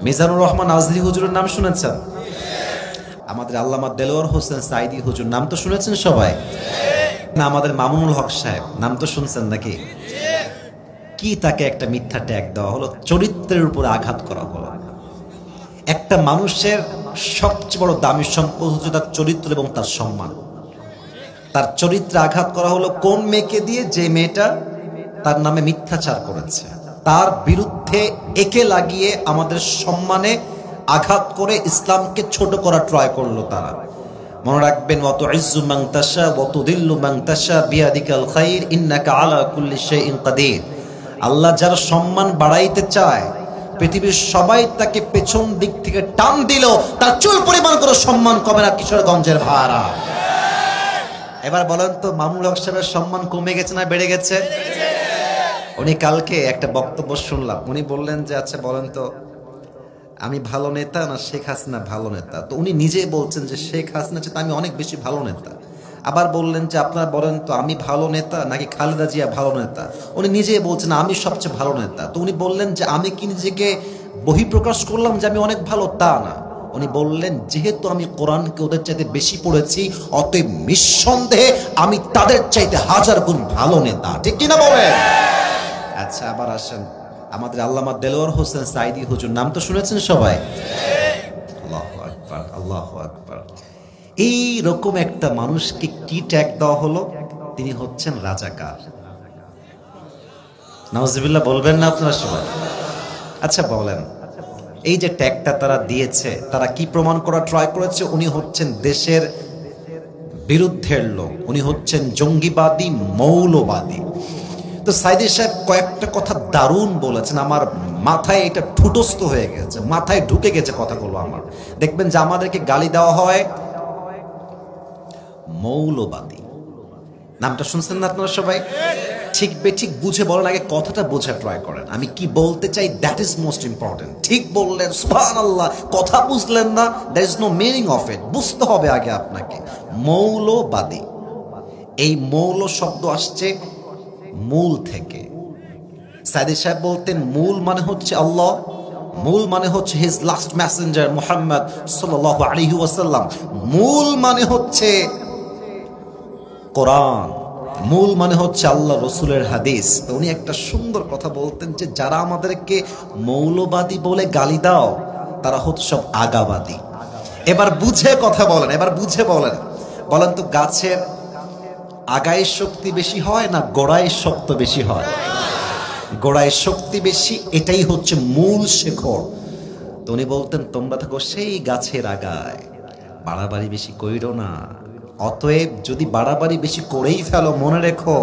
মিজানুর রহমান আজরি হুজুরের নাম শুনেছেন? আমাদের আল্লামা দেলোয়ার হোসেন সাইদি হুজুর নাম তো শুনেছেন সবাই না? আমাদের মামুনুল হক সাহেব নাম তো শুনছেন নাকি? কি তাকে একটা মিথ্যা ট্যাগ দেওয়া হলো, চরিত্রের উপরে আঘাত করা হলো। একটা মানুষের সবচেয়ে বড় দামি সম্পদ হচ্ছে তার চরিত্র এবং তার সম্মান। তার চরিত্রে আঘাত করা হলো কোন মেয়েকে দিয়ে? যে মেয়েটা তার নামে মিথ্যাচার করেছে, তার বিরুদ্ধে একে লাগিয়ে আমাদের সম্মানে আঘাত করে ইসলামকে ছোট করা ট্রাই করলো তারা। মনে রাখবেন, ওয়াতু ইজ্জু মান তাশা ওয়া তুদিল্লু মান তাশা বিয়াদিকাল খাইর ইন্নাকা আলা কুল্লি শাইইন কাদির। আল্লাহ যার সম্মান বাড়াইতে চায়, পৃথিবীর সবাই তাকে পেছন দিক থেকে টান দিল, তার চুল পরিমাণ করে সম্মান কমে না কিশোরগঞ্জের ভাড়া। এবার বলেন তো, মামুনুল হক সাহেবের সম্মান কমে গেছে না বেড়ে গেছে? উনি কালকে একটা বক্তব্য শুনলাম, উনি বললেন যে আচ্ছা বলেন তো, আমি ভালো নেতা না শেখ হাসিনা ভালো নেতা? তো উনি নিজেই বলছেন যে শেখ হাসিনা চেয়ে আমি অনেক বেশি ভালো নেতা। আবার বললেন যে আপনারা বলেন তো, আমি ভালো নেতা নাকি খালেদা জিয়া ভালো নেতা? উনি নিজেই বলছেন আমি সবচেয়ে ভালো নেতা। তো উনি বললেন যে আমি কি নিজেকে বহিঃপ্রকাশ করলাম যে আমি অনেক ভালো? তা না, উনি বললেন যেহেতু আমি কোরআনকে ওদের চাইতে বেশি পড়েছি, অতএব নিঃসন্দেহে আমি তাদের চাইতে হাজার গুণ ভালো নেতা। ঠিক কিনা বলেন? আচ্ছা, আবার আসেন, আমাদের আল্লামা দেলোয়ার হোসেন সাইদি হুজুর নাম তো শুনেছেন সবাই? আল্লাহু আকবার, আল্লাহু আকবার। এই রকম একটা মানুষকে কি ট্যাগ দেওয়া হলো? তিনি হচ্ছেন রাজাকার। নাউজুবিল্লাহ বলবেন না আপনারা সবাই? আচ্ছা বলেন, এই যে ট্যাগটা তারা দিয়েছে, তারা কি প্রমাণ করা ট্রাই করেছে? উনি হচ্ছেন দেশের বিরুদ্ধের লোক, উনি হচ্ছেন জঙ্গিবাদী, মৌলবাদী। তো সাইদি সাহেব কয়েকটা কথা দারুণ বলেছেন, আমার মাথায় এটা ঠুটস্থ হয়ে গেছে, মাথায় ঢুকে গেছে কথাগুলো আমার। দেখবেন যে আমাদেরকে গালি দেওয়া হয় মৌলবাদী। নামটা শুনছেন না আপনারা সবাই? ঠিক বেঠিক বুঝে বলেন, আগে কথাটা বোঝা ট্রাই করেন। আমি কি বলতে চাই, দ্যাট ইজ মোস্ট ইম্পর্টেন্ট। ঠিক বললেন, সুবহানাল্লাহ, কথা বুঝলেন না, there is no meaning of it. বুঝতে হবে আগে আপনাকে। মৌলবাদী, এই মৌল শব্দ আসছে মূল থেকে। সাইদি সাহেব বলতেন মূল মানে হচ্ছে আল্লাহ, মূল মানে হচ্ছে হিজ লাস্ট মেসেঞ্জার মুহাম্মদ সাল্লাল্লাহু আলাইহি ওয়াসাল্লাম, মূল মানে হচ্ছে কোরআন, মূল মানে হচ্ছে আল্লাহ রসুলের হাদিস। তো উনি একটা সুন্দর কথা বলতেন যে যারা আমাদেরকে মৌলবাদী বলে গালি দাও, তারা হচ্ছে সব আগাবাদী। এবার বুঝে কথা বলেন, এবার বুঝে বলেন, বলেন তো গাছের আগায় শক্তি বেশি হয় না গোড়ায় শক্ত বেশি হয়? গোড়ায় শক্তি বেশি, এটাই হচ্ছে মূল শেকড়। তো উনি বলতেন তোমরা থাকো সেই গাছের আগায়, বাড়াবাড়ি বেশি কইরো না। অতএব যদি বাড়াবাড়ি বেশি করেই ফেলো, মনে রেখো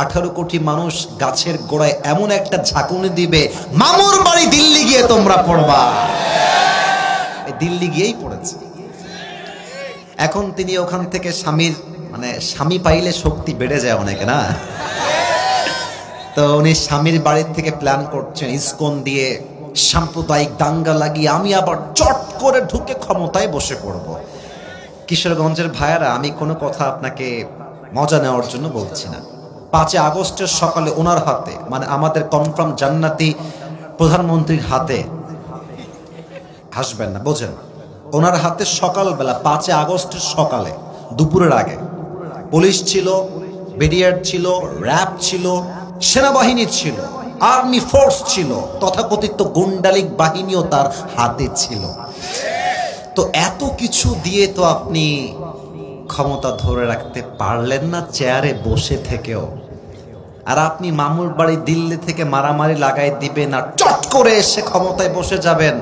18 কোটি মানুষ গাছের গোড়ায় এমন একটা ঝাঁকুনি দিবে, মামুর বাড়ি দিল্লি গিয়ে তোমরা পড়বা। দিল্লি গিয়েই পড়েছে। এখন তিনি ওখান থেকে স্বামী পাইলে শক্তি বেড়ে যায় অনেক না? তো উনি স্বামীর বাড়ির থেকে প্ল্যান করছেন ইসকন দিয়ে সাম্প্রদায়িক দাঙ্গা লাগিয়ে আমি আবার চট করে ঢুকে ক্ষমতায় বসে পড়ব। কিশোরগঞ্জের ভাইয়ারা, আমি কোনো কথা আপনাকে মজা নেওয়ার জন্য বলছি না। 5 আগস্টের সকালে ওনার হাতে, মানে আমাদের কনফার্ম জান্নাতি প্রধানমন্ত্রীর হাতে, হাসবেন না, বোঝেন, ওনার হাতে সকালবেলা 5 আগস্টের সকালে দুপুরের আগে পুলিশ ছিল, বিডিআর ছিল, র্যাব ছিল, সেনাবাহিনী ছিল, আর্মি ফোর্স ছিল, তথাকথিত গুন্ডালিক বাহিনীও তার হাতে ছিল। তো এত কিছু দিয়ে তো আপনি ক্ষমতা ধরে রাখতে পারলেন না চেয়ারে বসে থেকেও। আর আপনি মামুর বাড়ি দিল্লি থেকে মারামারি লাগাই দিবেন আর চট করে এসে ক্ষমতায় বসে যাবেন।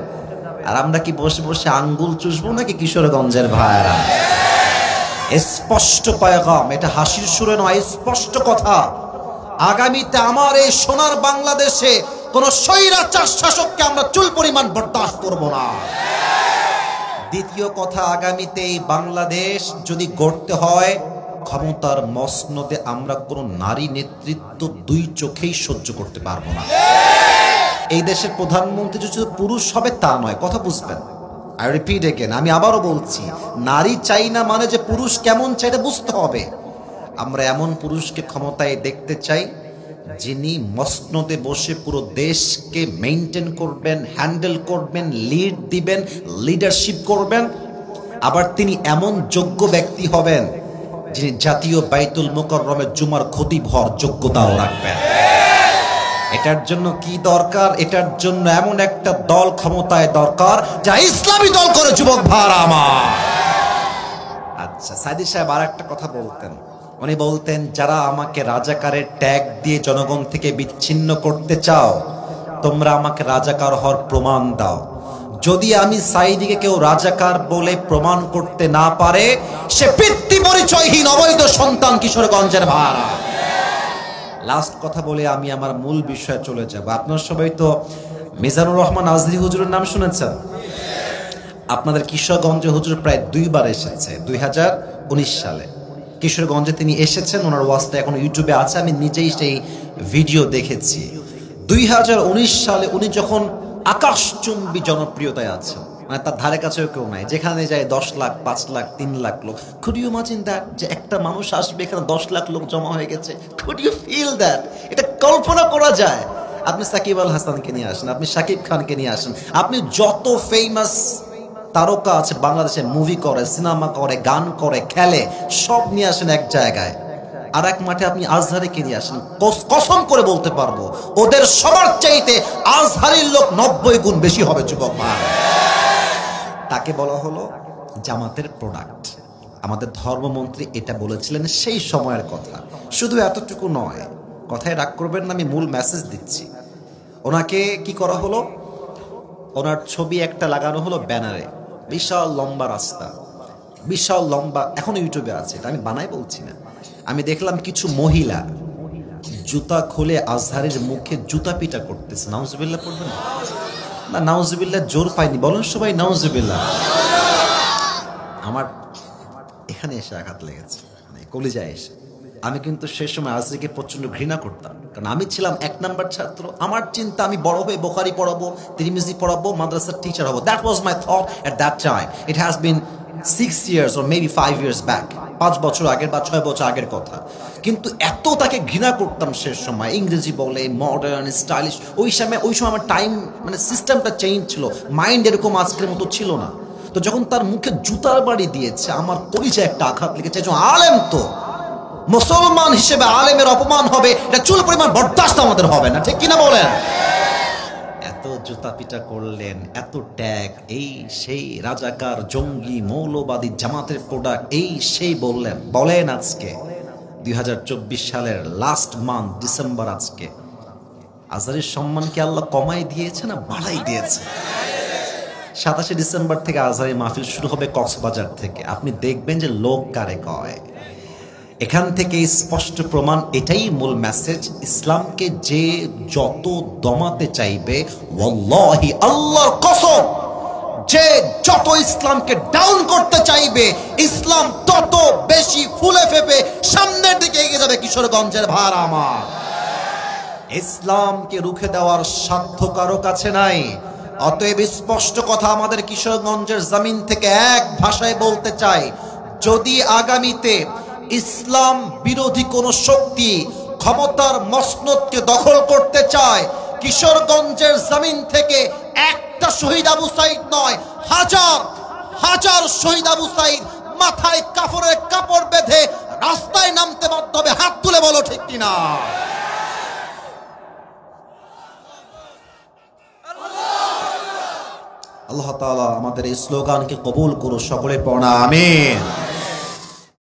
আর আমরা কি বসে বসে আঙ্গুল চুষবো নাকি কিশোরগঞ্জের ভাইয়েরা? স্পষ্ট পয়গাম, এটা হাসির সুরে নয়, স্পষ্ট কথা। আগামীতে আমার এই সোনার বাংলাদেশে কোন স্বৈরাচার শাসককে আমরা চুল পরিমাণ বরদাস্ত করব না। দ্বিতীয় কথা, আগামীতে এই বাংলাদেশ যদি গড়তে হয়, ক্ষমতার মসনদে আমরা কোন নারী নেতৃত্ব 2 চোখেই সহ্য করতে পারবো না। এই দেশের প্রধানমন্ত্রী যদি পুরুষ হবে তা নয়, কথা বুঝবেন। আই রিপিট এগেন, আমি আবারও বলছি, নারী চাই না মানে যে পুরুষ কেমন চাই এটা বুঝতে হবে। আমরা এমন পুরুষকে ক্ষমতায় দেখতে চাই যিনি মসনদে বসে পুরো দেশকে মেইনটেইন করবেন, হ্যান্ডেল করবেন, লিড দিবেন, লিডারশিপ করবেন। আবার তিনি এমন যোগ্য ব্যক্তি হবেন যিনি জাতীয় বাইতুল মুকাররমের জুমার খতিব হওয়ার যোগ্যতাও রাখবেন। এটার জন্য কি দরকার? এটার জন্য এমন একটা দল ক্ষমতায় দরকার যা ইসলামী দল করে, যুবক ভাইরা আমার। আচ্ছা, সাইদি সাহেব আর একটা কথা বলতেন। উনি বলতেন, যারা আমাকে রাজাকারের ট্যাগ দিয়ে জনগণ থেকে বিচ্ছিন্ন করতে চাও, তোমরা আমাকে রাজাকার হওয়ার প্রমাণ দাও। যদি আমি সাইদিকে কেউ রাজাকার বলে প্রমাণ করতে না পারে, সে পিতৃ পরিচয়হীন অবৈধ সন্তান কিশোরগঞ্জের ভাড়া। লাস্ট কথা বলে আমি আমার মূল বিষয়ে চলে যাব। আপনারা সবাই তো মিজানুর রহমান আজরি হুজুরের নাম শুনেছেন। আপনাদের কিশোরগঞ্জে হুজুর প্রায় 2 বার এসেছে। 2019 সালে কিশোরগঞ্জে তিনি এসেছেন। ওনার ওয়াজটা এখন ইউটিউবে আছে, আমি নিজেই সেই ভিডিও দেখেছি। 2019 সালে উনি যখন আকাশচুম্বী জনপ্রিয়তায় আছেন, মানে তার ধারে কাছেও কেউ নাই, যেখানে যায় 10 লাখ, 5 লাখ, 3 লাখ লোক। কুড ইউ ইমাজিন দ্যাট, যে একটা মানুষ আসবে, এখানে 10 লাখ লোক জমা হয়ে গেছে? Could you feel that? এটা কল্পনা করা যায়? আপনি সাকিব আল হাসানকে নিয়ে আসেন, আপনি শাকিব খানকে নিয়ে আসেন, আপনি যত ফেমাস তারকা আছে বাংলাদেশে, মুভি করে, সিনেমা করে, গান করে, খেলে, সব নিয়ে আসেন এক জায়গায়। আর এক মাঠে আপনি আজহারিকে নিয়ে আসেন, কসম করে বলতে পারবো ওদের সবার চাইতে আজহারির লোক 90 গুণ বেশি হবে, যুবক ভাই। তাকে বলা হলো জামাতের প্রোডাক্ট। আমাদের ধর্মমন্ত্রী এটা বলেছিলেন সেই সময়ের কথা। শুধু এতটুকু নয়, কথায় রাগ করবেন না, আমি মূল মেসেজ দিচ্ছি। ওনাকে কি করা হলো, ওনার ছবি একটা লাগানো হলো ব্যানারে, বিশাল লম্বা রাস্তা, বিশাল লম্বা, এখন ইউটিউবে আছে, এটা আমি বানাই বলছি না। আমি দেখলাম কিছু মহিলা জুতা খুলে আজহারের মুখে জুতা পিটা করতেছে। নাউজুবিল্লাহ পড়বেন না? নাউজুবিল্লাহ জোর পাইনি, বলেন সবাই নাউজুবিল্লাহ। আমার এখানে এসে আঘাত লেগেছে, মানে কলিজায় এসে। আমি কিন্তু সেই সময় আজরিকে প্রচন্ড ঘৃণা করতাম, কারণ আমি ছিলাম 1 নাম্বার ছাত্র। আমার চিন্তা, আমি বড় হয়ে বুখারী পড়াবো, তিরমিজি পড়াবো, মাদ্রাসার টিচার হবো। That was my thought at that time. It has been 6 years or maybe 5 years back, 5 বছর আগের বা 6 বছর আগের কথা। কিন্তু এত তাকে ঘৃণা করতাম সে সময়, ইংরেজি বলে, মডার্ন, স্টাইলিশ। ওই সময় আমার টাইম, মানে সিস্টেমটা চেঞ্জ ছিল, মাইন্ড এরকম আজকের মতো ছিল না। তো যখন তার মুখে জুতার বাড়ি দিয়েছে, আমার পরিচয় একটা আঘাত লেগেছে। আলেম তো, মুসলমান হিসেবে আলেমের অপমান হবে, এটা চুল পরিমাণ বরদাস্ত আমাদের হবে না, ঠিক কিনা বলেন? এত জুতা পিটা করলেন, এত ট্যাগ, এই সেই, রাজাকার, জঙ্গি, মৌলবাদী, জামাতের প্রোডাক্ট, এই সেই বলেন। আজকে 2024 সালের লাস্ট মান্থ, ডিসেম্বর, আজকে আজহারের সম্মান কি আল্লাহ কমাই দিয়েছে না বাড়াই দিয়েছে? 27 ডিসেম্বর থেকে আজহারের মাহফিল শুরু হবে কক্সবাজার থেকে। আপনি দেখবেন যে লোক কারে কয়। এখান থেকে স্পষ্ট প্রমাণ, এটাই মূল মেসেজ। ইসলামকে যে যত দমাতে চাইবে, ওয়াল্লাহি আল্লাহর কসম, যে যত ইসলামকে ডাউন করতে চাইবে, ইসলাম তত বেশি ফুলে ফেপে সামনের দিকে এগিয়ে যাবে। কিশোরগঞ্জের ভাড়া আমার, ইসলামকে রুখে দেওয়ার সাধ্য কারো কাছে নাই। অতএব স্পষ্ট কথা আমাদের কিশোরগঞ্জের জমিন থেকে এক ভাষায় বলতে চাই, যদি আগামীতে ইসলাম বিরোধী কোন শক্তি ক্ষমতার মসনদকে দখল করতে চায়, কিশোরগঞ্জের জমিন থেকে একটা শহীদ আবু সাইদ নয়, হাজার হাজার শহীদ আবু সাইদ মাথায় কাফনের কাপড় বেঁধে রাস্তায় নামতে বাধ্য হবে। হাত তুলে বলো ঠিক কিনা? আল্লাহ তাআলা আমাদের এই স্লোগানকে কবুল করুন, সকলে পড়া আমিন।